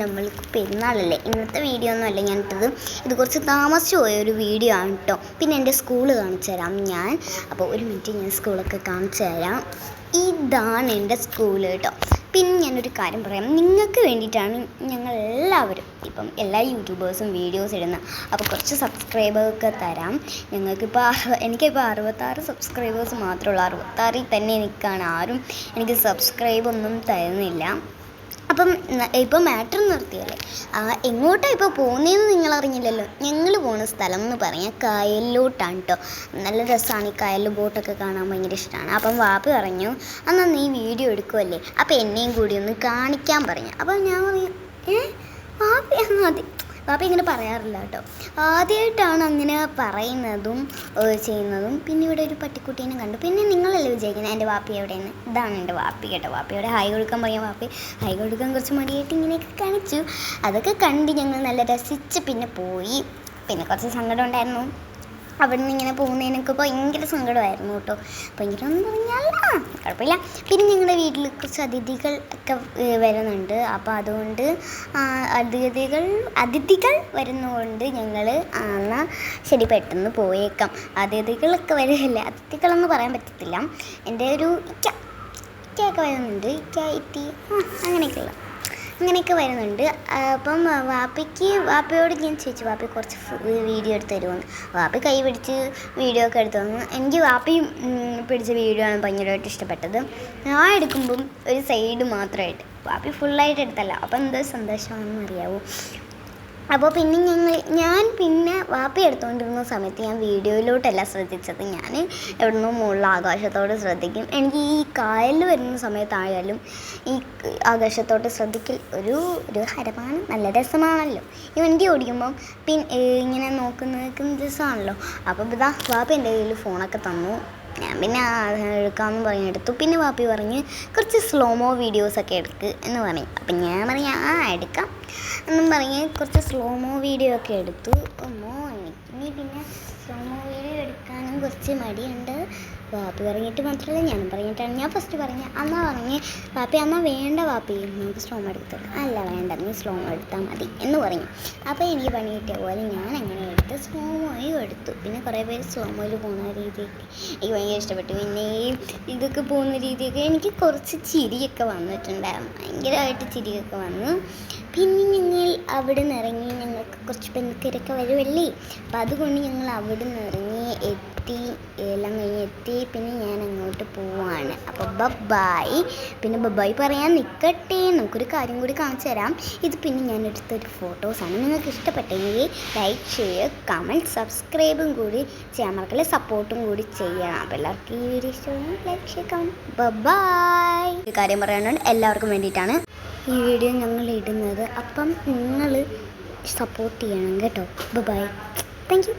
നമ്മൾക്ക് പെരുന്നാളല്ലേ, ഇന്നത്തെ വീഡിയോ ഒന്നും അല്ല ഞാനിട്ടത്. ഇത് കുറച്ച് താമസിച്ചു പോയ ഒരു വീഡിയോ ആണ് കേട്ടോ. പിന്നെ എൻ്റെ സ്കൂൾ കാണിച്ചു തരാം ഞാൻ. അപ്പോൾ ഒരു മിനിറ്റ് ഞാൻ സ്കൂളൊക്കെ കാണിച്ചു തരാം. ഇതാണ് എൻ്റെ സ്കൂൾ കേട്ടോ. പിന്നെ ഞാനൊരു കാര്യം പറയാം, നിങ്ങൾക്ക് വേണ്ടിയിട്ടാണ് ഞങ്ങളെല്ലാവരും ഇപ്പം എല്ലാ യൂട്യൂബേഴ്സും വീഡിയോസ് ഇടുന്നത്. അപ്പോൾ കുറച്ച് സബ്സ്ക്രൈബേഴ്സൊക്കെ തരാം. എനിക്കിപ്പോൾ 66 സബ്സ്ക്രൈബേഴ്സ് മാത്രമേ ഉള്ളൂ. 66 തന്നെ നിൽക്കുകയാണ്. ആരും എനിക്ക് സബ്സ്ക്രൈബ് ഒന്നും തരുന്നില്ല. അപ്പം ഇപ്പം മാറ്റർ നിർത്തിയല്ലേ, എങ്ങോട്ടാണ് ഇപ്പോൾ പോകുന്നതെന്ന് നിങ്ങൾ അറിഞ്ഞില്ലല്ലോ. ഞങ്ങൾ പോകുന്ന സ്ഥലം എന്ന് പറഞ്ഞാൽ കായലിലോട്ടാണ് കേട്ടോ. നല്ല രസമാണ്, ഈ കായലിൽ ബോട്ടൊക്കെ കാണാൻ ഭയങ്കര ഇഷ്ടമാണ്. അപ്പം വാപ്പി പറഞ്ഞു, എന്നാൽ നീ വീഡിയോ എടുക്കുമല്ലേ, അപ്പോൾ എന്നെയും കൂടി ഒന്ന് കാണിക്കാൻ പറഞ്ഞു. അപ്പം ഞാൻ പറഞ്ഞു, വാപ്പി ഇങ്ങനെ പറയാറില്ല കേട്ടോ. ആദ്യമായിട്ടാണ് അങ്ങനെ പറയുന്നതും ചെയ്യുന്നതും. പിന്നെ ഇവിടെ ഒരു പട്ടിക്കുട്ടീനെ കണ്ടു. പിന്നെ നിങ്ങളല്ലേ വിചാരിക്കുന്നത് എൻ്റെ വാപ്പി എവിടെയെന്ന്. ഇതാണ് എൻ്റെ വാപ്പി കേട്ടോ. വാപ്പിയോടെ ഹായ് കൊടുക്കാൻ പറയാം. വാപ്പി ഹായ് കൊടുക്കാൻ കുറച്ച് മടിയായിട്ട് ഇങ്ങനെയൊക്കെ കാണിച്ചു. അതൊക്കെ കണ്ട് ഞങ്ങൾ നല്ല രസിച്ച് പിന്നെ പോയി. പിന്നെ കുറച്ച് സങ്കടം ഉണ്ടായിരുന്നു. അവിടെ നിന്ന് ഇങ്ങനെ പോകുന്നതിനൊക്കെ ഭയങ്കര സങ്കടമായിരുന്നു കേട്ടോ. ഭയങ്കര എന്ന് പറഞ്ഞാൽ കുഴപ്പമില്ല. പിന്നെ ഞങ്ങളുടെ വീട്ടിൽ കുറച്ച് അതിഥികൾ ഒക്കെ വരുന്നുണ്ട്. അപ്പോൾ അതുകൊണ്ട് അതിഥികൾ വരുന്നതുകൊണ്ട് ഞങ്ങൾ എന്നാൽ ശരി പെട്ടെന്ന് പോയേക്കാം. അതിഥികളൊക്കെ വരില്ല, അതിഥികളെന്ന് പറയാൻ പറ്റത്തില്ല. എൻ്റെ ഒരു ഇക്കയൊക്കെ വരുന്നുണ്ട്. അങ്ങനെയൊക്കെ വരുന്നുണ്ട്. അപ്പം വാപ്പയോട് ഞാൻ ചോദിച്ചു, വാപ്പി കുറച്ച് വീഡിയോ എടുത്ത് തരുമെന്ന്. വാപ്പി കൈ പിടിച്ച് വീഡിയോ ഒക്കെ എടുത്തു തന്നു. എനിക്ക് വാപ്പി പിടിച്ച വീഡിയോ ആണ് ഭയങ്കരമായിട്ട് ഇഷ്ടപ്പെട്ടത്. ഞാൻ എടുക്കുമ്പം ഒരു സൈഡ് മാത്രമായിട്ട്, വാപ്പി ഫുള്ളായിട്ട് എടുത്തല്ല. അപ്പം എന്തോ സന്തോഷമാണെന്ന് അറിയാവോ. അപ്പോൾ പിന്നെ ഞാൻ വാപ്പി എടുത്തുകൊണ്ടിരുന്ന സമയത്ത് ഞാൻ വീഡിയോയിലോട്ടല്ല ശ്രദ്ധിച്ചത്. ഞാൻ എവിടുന്നോ മുകളിൽ ആകാശത്തോട് ശ്രദ്ധിക്കും. എനിക്ക് ഈ കായലിൽ വരുന്ന സമയത്തായാലും ഈ ആകാശത്തോട്ട് ശ്രദ്ധിക്കൽ ഒരു ഹരമാണ്, നല്ല രസമാണല്ലോ. ഈ വണ്ടി ഓടിക്കുമ്പം ഇങ്ങനെ നോക്കുന്ന രസമാണല്ലോ. അപ്പം വാപ്പി എൻ്റെ കയ്യിൽ ഫോണൊക്കെ തന്നു. ഞാൻ പിന്നെ എടുക്കാമെന്ന് പറഞ്ഞ് എടുത്തു. പിന്നെ വാപ്പി പറഞ്ഞ് കുറച്ച് സ്ലോമോ വീഡിയോസൊക്കെ എടുക്ക് എന്ന് പറയും. അപ്പം ഞാൻ പറഞ്ഞ് എടുക്കാം എന്നും പറഞ്ഞ് കുറച്ച് സ്ലോമോ വീഡിയോ ഒക്കെ എടുത്തു. എനിക്ക് പിന്നെ സ്ലോമോ വീഡിയോ എടുക്കാനും കുറച്ച് മടിയുണ്ട്. വാപ്പി പറഞ്ഞിട്ട് മാത്രമല്ല ഞാനും പറഞ്ഞിട്ടാണ്. ഞാൻ ഫസ്റ്റ് പറഞ്ഞ് വാപ്പി വേണ്ട വാപ്പി, നമുക്ക് സ്ലോമോ എടുത്തോളൂ. അല്ല വേണ്ട, നീ സ്ലോമോ എടുത്താൽ മതി എന്ന് പറഞ്ഞു. അപ്പോൾ എനിക്ക് പണി കിട്ടിയ പോലെ ഞാൻ അങ്ങനെ എടുത്ത് സ്ലോമോയും എടുത്തു. പിന്നെ കുറേ പേര് സ്ലോമോയിൽ പോകുന്ന രീതിയൊക്കെ എനിക്ക് ഭയങ്കര ഇഷ്ടപ്പെട്ടു. പിന്നെ ഇതൊക്കെ പോകുന്ന രീതിയൊക്കെ എനിക്ക് കുറച്ച് ചിരിയൊക്കെ വന്നിട്ടുണ്ടായിരുന്നു. ഭയങ്കരമായിട്ട് ചിരിയൊക്കെ വന്നു. പിന്നെ ഞങ്ങൾ അവിടെ നിന്ന് ഇറങ്ങി, ഞങ്ങൾക്ക് കുറച്ച് പെൺകുട്ടിയൊക്കെ വരുമല്ലേ. അപ്പം അതുകൊണ്ട് ഞങ്ങൾ അവിടെ നിന്ന് ഇറങ്ങി എല്ലാം കഴിഞ്ഞ് എത്തി. പിന്നെ ഞാൻ അങ്ങോട്ട് പോവാണ്. അപ്പോൾ ബൈ. പിന്നെ ബൈ പറയാൻ നിൽക്കട്ടെ, നമുക്കൊരു കാര്യം കൂടി കാണിച്ചു തരാം. ഇത് പിന്നെ ഞാൻ എടുത്തൊരു ഫോട്ടോസാണ്. നിങ്ങൾക്ക് ഇഷ്ടപ്പെട്ടെങ്കിൽ ലൈക്ക് ചെയ്യുക, കമൻറ്റ്, സബ്സ്ക്രൈബും കൂടി ചെയ്യാൻ മറക്കല്ലേ, സപ്പോർട്ടും കൂടി ചെയ്യണം. അപ്പോൾ എല്ലാവർക്കും ഈ വീഡിയോ ഇഷ്ടമാണ്, ലൈക്ക് ചെയ്യുക, കമൻറ്റ്. ബൈ. ഒരു കാര്യം പറയാനുണ്ട്, എല്ലാവർക്കും വേണ്ടിയിട്ടാണ് ഈ വീഡിയോ ഞങ്ങൾ ഇടുന്നത്. അപ്പം നിങ്ങൾ സപ്പോർട്ട് ചെയ്യണം കേട്ടോ. ബൈ. Thank you.